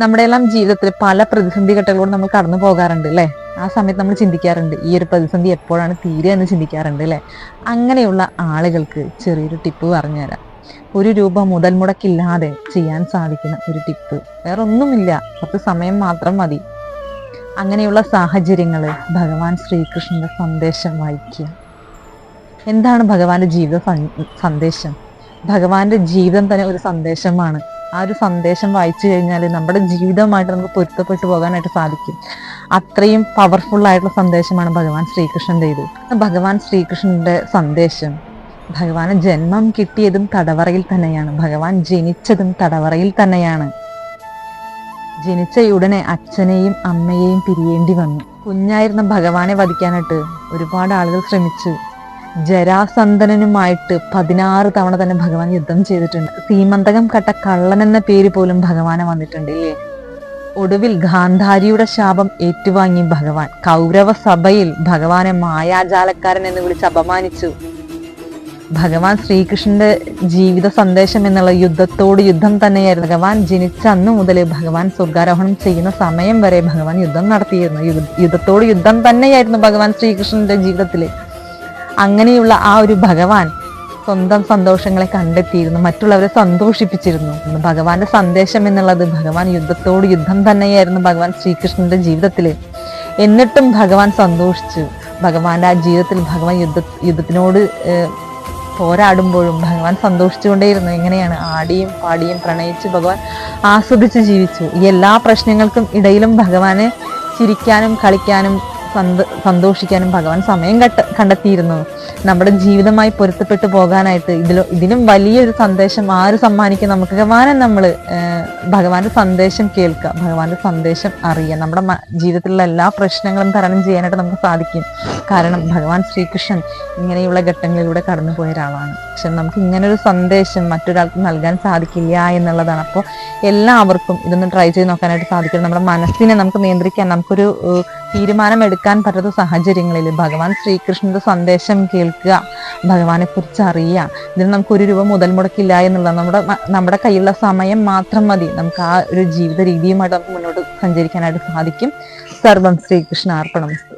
നമ്മുടെ എല്ലാം ജീവിതത്തിൽ പല പ്രതിസന്ധി ഘട്ടങ്ങളോട് നമ്മൾ കടന്നു പോകാറുണ്ട് അല്ലേ? ആ സമയത്ത് നമ്മൾ ചിന്തിക്കാറുണ്ട് ഈ ഒരു പ്രതിസന്ധി എപ്പോഴാണ് തീരുക എന്ന് ചിന്തിക്കാറുണ്ട് അല്ലേ? അങ്ങനെയുള്ള ആളുകൾക്ക് ചെറിയൊരു ടിപ്പ് പറഞ്ഞുതരാം. ₹1 മുതൽ മുടക്കില്ലാതെ ചെയ്യാൻ സാധിക്കുന്ന ഒരു ടിപ്പ്. വേറെ ഒന്നുമില്ല, കുറച്ച് സമയം മാത്രം മതി. അങ്ങനെയുള്ള സാഹചര്യങ്ങൾ ഭഗവാൻ ശ്രീകൃഷ്ണന്റെ സന്ദേശം വായിക്കുക. എന്താണ് ഭഗവാന്റെ ജീവിത സന്ദേശം? ഭഗവാന്റെ ജീവിതം തന്നെ ഒരു സന്ദേശമാണ്. ആ ഒരു സന്ദേശം വായിച്ചു കഴിഞ്ഞാൽ നമ്മുടെ ജീവിതവുമായിട്ട് നമുക്ക് പൊരുത്തപ്പെട്ടു പോകാനായിട്ട് സാധിക്കും. അത്രയും പവർഫുൾ ആയിട്ടുള്ള സന്ദേശമാണ് ഭഗവാൻ ശ്രീകൃഷ്ണൻ്റെത്. ഭഗവാൻ ശ്രീകൃഷ്ണന്റെ സന്ദേശം, ഭഗവാന് ജന്മം കിട്ടിയതും തടവറയിൽ തന്നെയാണ്. ഭഗവാൻ ജനിച്ചതും തടവറയിൽ തന്നെയാണ്. ജനിച്ച ഉടനെ അച്ഛനെയും അമ്മയെയും പിരിയേണ്ടി വന്നു. കുഞ്ഞായിരുന്ന ഭഗവാനെ വധിക്കാനായിട്ട് ഒരുപാട് ആളുകൾ ശ്രമിച്ചു. ജരാസന്ധനുമായിട്ട് 16 തവണ തന്നെ ഭഗവാൻ യുദ്ധം ചെയ്തിട്ടുണ്ട്. സീമന്തകം കട്ട കള്ളൻ എന്ന പേര് പോലും ഭഗവാനെ വന്നിട്ടുണ്ട് ഇല്ലേ? ഒടുവിൽ ഗാന്ധാരിയുടെ ശാപം ഏറ്റുവാങ്ങി ഭഗവാൻ കൗരവ സഭയിൽ ഭഗവാനെ മായാജാലക്കാരൻ എന്ന് വിളിച്ച് അപമാനിച്ചു. ഭഗവാൻ ശ്രീകൃഷ്ണന്റെ ജീവിത സന്ദേശം എന്നുള്ള യുദ്ധത്തോട് യുദ്ധം തന്നെയായിരുന്നു. ഭഗവാൻ ജനിച്ച അന്നു മുതൽ ഭഗവാൻ സ്വർഗാരോഹണം ചെയ്യുന്ന സമയം വരെ ഭഗവാൻ യുദ്ധം നടത്തിയിരുന്നു. യുദ്ധത്തോട് യുദ്ധം തന്നെയായിരുന്നു ഭഗവാൻ ശ്രീകൃഷ്ണന്റെ ജീവിതത്തില്. അങ്ങനെയുള്ള ആ ഒരു ഭഗവാൻ സ്വന്തം സന്തോഷങ്ങളെ കണ്ടെത്തിയിരുന്നു, മറ്റുള്ളവരെ സന്തോഷിപ്പിച്ചിരുന്നു. ഭഗവാന്റെ സന്ദേശം എന്നുള്ളത് ഭഗവാൻ യുദ്ധത്തോട് യുദ്ധം തന്നെയായിരുന്നു ഭഗവാൻ ശ്രീകൃഷ്ണന്റെ ജീവിതത്തില്. എന്നിട്ടും ഭഗവാൻ സന്തോഷിച്ചു. ഭഗവാന്റെ ആ ജീവിതത്തിൽ ഭഗവാൻ യുദ്ധത്തിനോട് പോരാടുമ്പോഴും ഭഗവാൻ സന്തോഷിച്ചുകൊണ്ടേയിരുന്നു. എങ്ങനെയാണ്? ആടിയും പാടിയും പ്രണയിച്ച് ഭഗവാൻ ആസ്വദിച്ച് ജീവിച്ചു. ഈ എല്ലാ പ്രശ്നങ്ങൾക്കും ഇടയിലും ഭഗവാന് ചിരിക്കാനും കളിക്കാനും സന്തോഷിക്കാനും ഭഗവാൻ സമയം കണ്ടെത്തിയിരുന്നു. നമ്മുടെ ജീവിതമായി പൊരുത്തപ്പെട്ടു പോകാനായിട്ട് ഇതിലും വലിയൊരു സന്ദേശം ആര് സമ്മാനിക്കും നമുക്ക്? ഭഗവാനെ നമ്മൾ ഭഗവാന്റെ സന്ദേശം കേൾക്കുക, ഭഗവാന്റെ സന്ദേശം അറിയുക. നമ്മുടെ ജീവിതത്തിലുള്ള എല്ലാ പ്രശ്നങ്ങളും തരണം ചെയ്യാനായിട്ട് നമുക്ക് സാധിക്കും. കാരണം ഭഗവാൻ ശ്രീകൃഷ്ണൻ ഇങ്ങനെയുള്ള ഘട്ടങ്ങളിലൂടെ കടന്നു പോയ ഒരാളാണ്. പക്ഷെ നമുക്ക് ഇങ്ങനൊരു സന്ദേശം മറ്റൊരാൾക്ക് നൽകാൻ സാധിക്കില്ല എന്നുള്ളതാണ്. അപ്പോൾ എല്ലാവർക്കും ഇതൊന്ന് ട്രൈ ചെയ്ത് നോക്കാനായിട്ട് സാധിക്കും. നമ്മുടെ മനസ്സിനെ നമുക്ക് നിയന്ത്രിക്കാൻ, നമുക്കൊരു തീരുമാനം എടുക്കാൻ പറ്റാത്ത സാഹചര്യങ്ങളിൽ ഭഗവാൻ ശ്രീകൃഷ്ണന്റെ സന്ദേശം കേൾക്കുക, ഭഗവാനെ കുറിച്ച് അറിയുക. ഇതിന് നമുക്ക് ₹1 മുതൽ മുടക്കില്ല എന്നുള്ളത്. നമ്മുടെ കയ്യിലുള്ള സമയം മാത്രം മതി. നമുക്ക് ആ ഒരു ജീവിത രീതിയുമായിട്ട് നമുക്ക് മുന്നോട്ട് സഞ്ചരിക്കാനായിട്ട് സാധിക്കും. സർവം ശ്രീകൃഷ്ണ അർപ്പണമസ്തു.